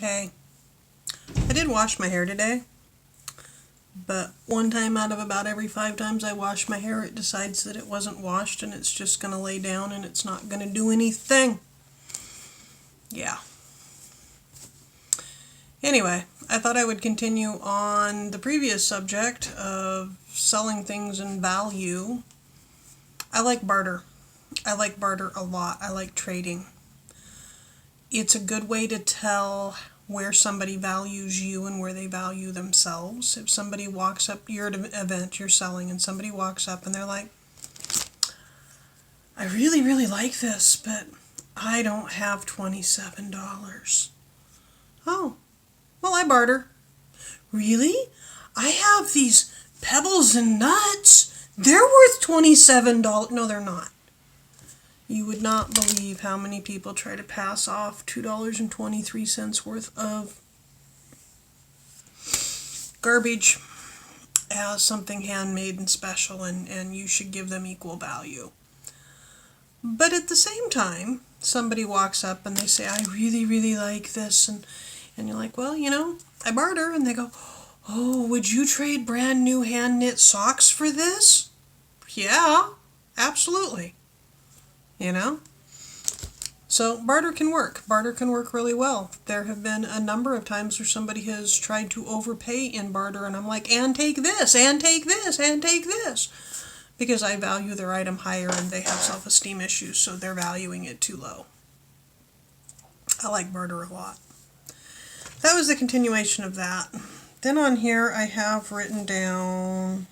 Hey, I did wash my hair today, but one time out of about every 5 times I wash my hair, it decides that it wasn't washed and it's just going to lay down and it's not going to do anything. Yeah. Anyway, I thought I would continue on the previous subject of selling things in value. I like barter. I like barter a lot. I like trading. It's a good way to tell where somebody values you and where they value themselves. If somebody walks up, you're at an event, you're selling, and somebody walks up and they're like, I really, really like this, but I don't have $27. Oh, well, I barter. Really? I have these pebbles and nuts. They're worth $27. No, they're not. You would not believe how many people try to pass off $2.23 worth of garbage as something handmade and special, and you should give them equal value. But at the same time, somebody walks up and they say, I really, really like this, and you're like, well, I barter, and they go, oh, would you trade brand new hand knit socks for this? Yeah, absolutely. So barter can work. Barter can work really well. There have been a number of times where somebody has tried to overpay in barter, and I'm like, and take this, and take this, and take this. Because I value their item higher and they have self-esteem issues, so they're valuing it too low. I like barter a lot. That was the continuation of that. Then on here I have written down...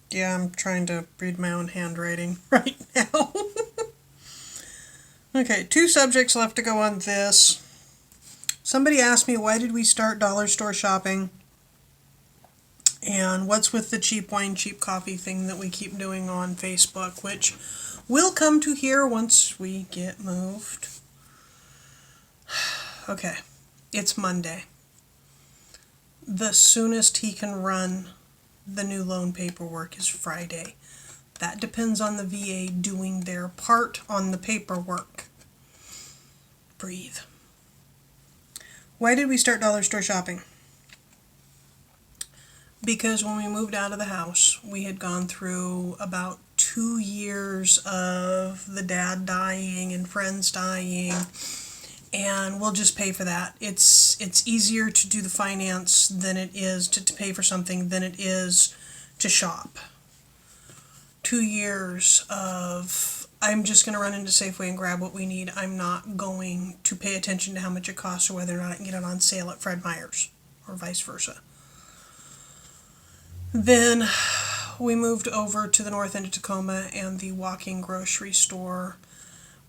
Yeah, I'm trying to read my own handwriting right now. Okay, 2 subjects left to go on this. Somebody asked me, why did we start dollar store shopping? And what's with the cheap wine, cheap coffee thing that we keep doing on Facebook, which will come to here once we get moved. Okay, it's Monday. The soonest he can run the new loan paperwork is Friday. That depends on the VA doing their part on the paperwork. Breathe. Why did we start dollar store shopping? Because when we moved out of the house, we had gone through about 2 years of the dad dying and friends dying, and we'll just pay for that. It's easier to do the finance than it is to pay for something than it is to shop. 2 years of, I'm just going to run into Safeway and grab what we need. I'm not going to pay attention to how much it costs or whether or not I can get it on sale at Fred Meyer's or vice versa. Then we moved over to the north end of Tacoma, and the walking grocery store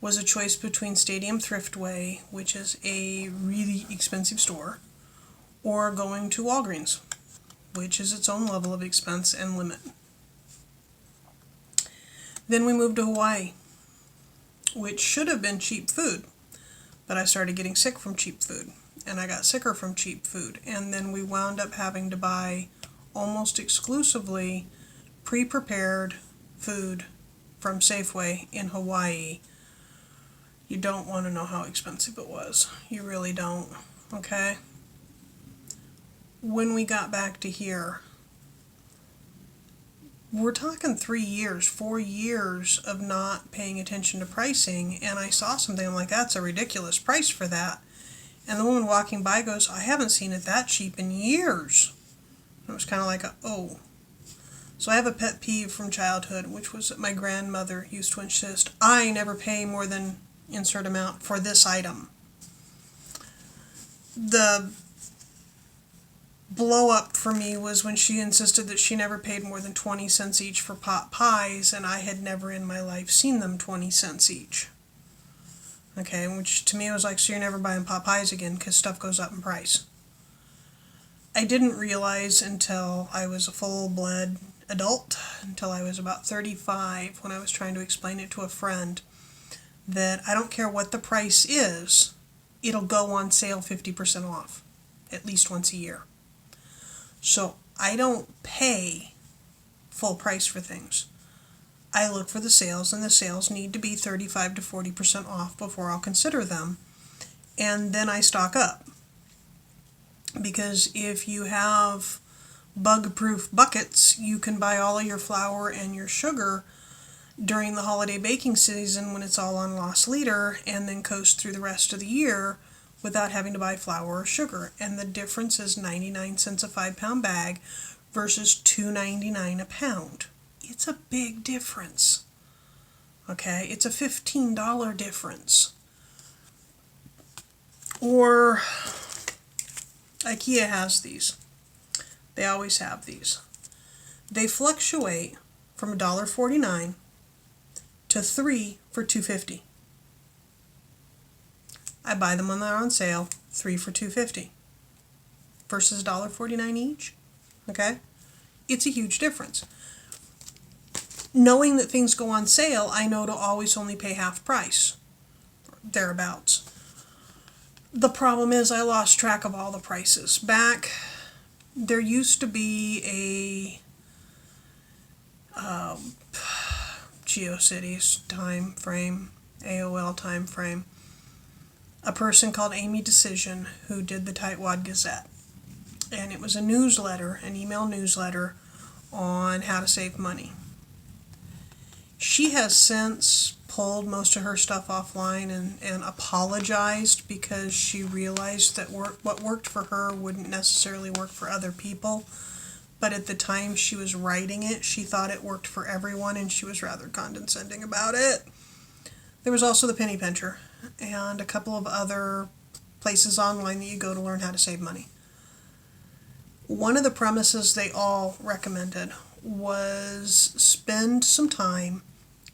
was a choice between Stadium Thriftway, which is a really expensive store, or going to Walgreens, which is its own level of expense and limit. Then we moved to Hawaii, which should have been cheap food, but I started getting sick from cheap food, and I got sicker from cheap food, and then we wound up having to buy almost exclusively pre-prepared food from Safeway in Hawaii. You don't want to know how expensive it was. You really don't, okay? When we got back to here, we're talking 3 years, 4 years of not paying attention to pricing, and I saw something, I'm like, that's a ridiculous price for that. And the woman walking by goes, I haven't seen it that cheap in years. And it was kind of like, oh. So I have a pet peeve from childhood, which was that my grandmother used to insist, I never pay more than insert amount for this item. The blow up for me was when she insisted that she never paid more than 20 cents each for pot pies, and I had never in my life seen them 20 cents each. Okay, which to me was like, so you're never buying pot pies again because stuff goes up in price. I didn't realize until I was a full-blood adult, until I was about 35, when I was trying to explain it to a friend, that I don't care what the price is, it'll go on sale 50% off, at least once a year. So I don't pay full price for things. I look for the sales, and the sales need to be 35 to 40% off before I'll consider them. And then I stock up. Because if you have bug-proof buckets, you can buy all of your flour and your sugar during the holiday baking season when it's all on loss leader, and then coast through the rest of the year without having to buy flour or sugar. And the difference is 99 cents a 5-pound bag versus $2.99 a pound. It's a big difference. Okay, it's a $15 difference. Or IKEA has these. They always have these. They fluctuate from $1.49 to $3 for $2.50. I buy them when they're on sale, $3 for $2.50 versus $1.49 each. Okay? It's a huge difference. Knowing that things go on sale, I know to always only pay half price, thereabouts. The problem is I lost track of all the prices. Back, there used to be a GeoCities time frame, AOL time frame, a person called Amy Decision who did the Tightwad Gazette. And it was a newsletter, an email newsletter on how to save money. She has since pulled most of her stuff offline and apologized because she realized that what worked for her wouldn't necessarily work for other people. But at the time she was writing it, she thought it worked for everyone, and she was rather condescending about it. There was also the Penny Pincher and a couple of other places online that you go to learn how to save money. One of the premises they all recommended was spend some time,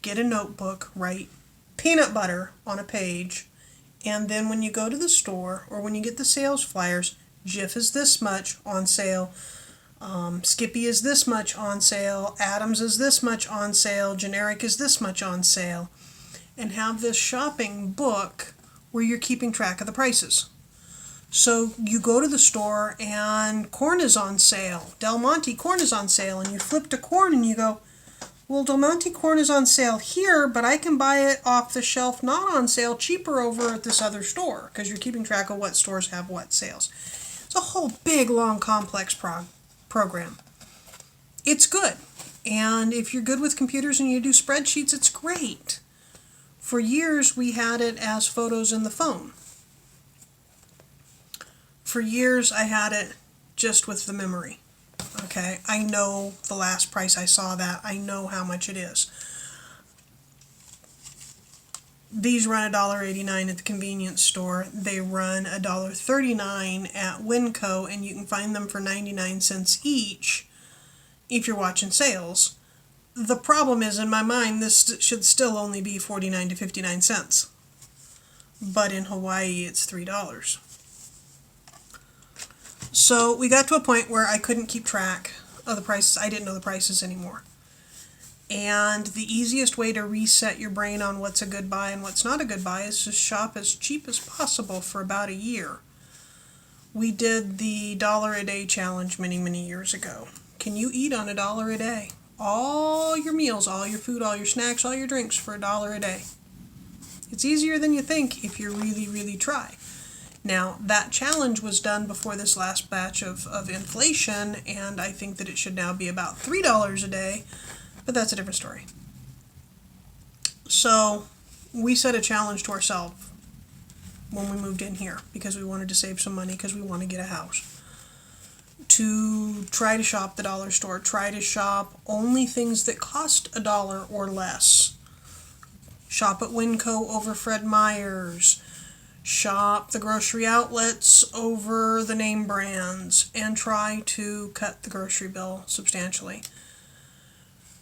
get a notebook, write peanut butter on a page, and then when you go to the store or when you get the sales flyers, Jif is this much on sale, Skippy is this much on sale, Adams is this much on sale, Generic is this much on sale, and have this shopping book where you're keeping track of the prices. So you go to the store and corn is on sale, Del Monte corn is on sale, and you flip to corn and you go, well, Del Monte corn is on sale here, but I can buy it off the shelf not on sale, cheaper over at this other store, because you're keeping track of what stores have what sales. It's a whole big, long, complex program. It's good. And if you're good with computers and you do spreadsheets, it's great. For years, we had it as photos in the phone. For years, I had it just with the memory. Okay, I know the last price I saw that. I know how much it is. These run $1.89 at the convenience store. They run $1.39 at Winco, and you can find them for 99 cents each if you're watching sales. The problem is, in my mind, this should still only be 49 to 59 cents. But in Hawaii, it's $3. So we got to a point where I couldn't keep track of the prices. I didn't know the prices anymore. And the easiest way to reset your brain on what's a good buy and what's not a good buy is to shop as cheap as possible for about a year. We did the $1 a day challenge many, many years ago. Can you eat on $1 a day? All your meals, all your food, all your snacks, all your drinks for $1 a day. It's easier than you think if you really, really try. Now, that challenge was done before this last batch of inflation, and I think that it should now be about $3 a day, but that's a different story. So, we set a challenge to ourselves when we moved in here because we wanted to save some money because we want to get a house. To try to shop the dollar store, try to shop only things that cost $1 or less. Shop at Winco over Fred Meyer's. Shop the grocery outlets over the name brands, and try to cut the grocery bill substantially.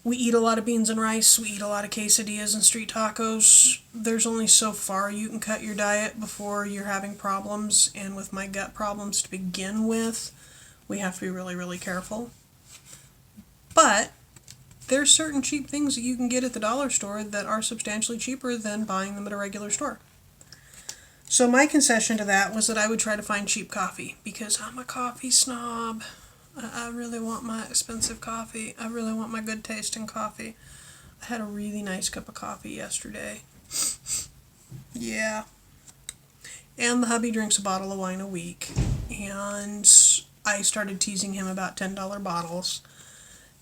We eat a lot of beans and rice. We eat a lot of quesadillas and street tacos. There's only so far you can cut your diet before you're having problems, and with my gut problems to begin with, we have to be really, really careful. But there's certain cheap things that you can get at the dollar store that are substantially cheaper than buying them at a regular store. So my concession to that was that I would try to find cheap coffee because I'm a coffee snob. I really want my expensive coffee. I really want my good tasting coffee. I had a really nice cup of coffee yesterday. Yeah. And the hubby drinks a bottle of wine a week. And I started teasing him about $10 bottles.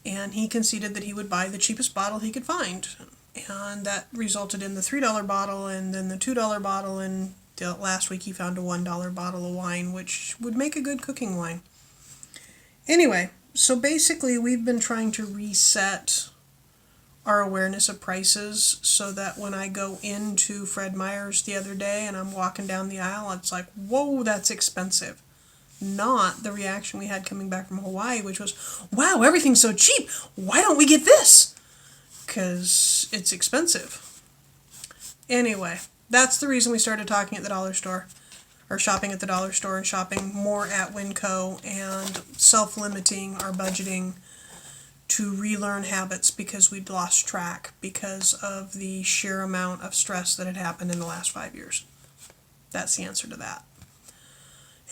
And he conceded that he would buy the cheapest bottle he could find. And that resulted in the $3 bottle and then the $2 bottle. And last week he found a $1 bottle of wine, which would make a good cooking wine. Anyway, so basically we've been trying to reset our awareness of prices so that when I go into Fred Meyer's the other day and I'm walking down the aisle, it's like, whoa, that's expensive. Not the reaction we had coming back from Hawaii, which was, wow, everything's so cheap. Why don't we get this? Because it's expensive. Anyway, that's the reason we started talking at the dollar store, or shopping at the dollar store and shopping more at Winco and self-limiting our budgeting to relearn habits because we'd lost track because of the sheer amount of stress that had happened in the last 5 years. That's the answer to that.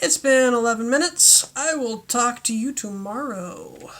It's been 11 minutes. I will talk to you tomorrow.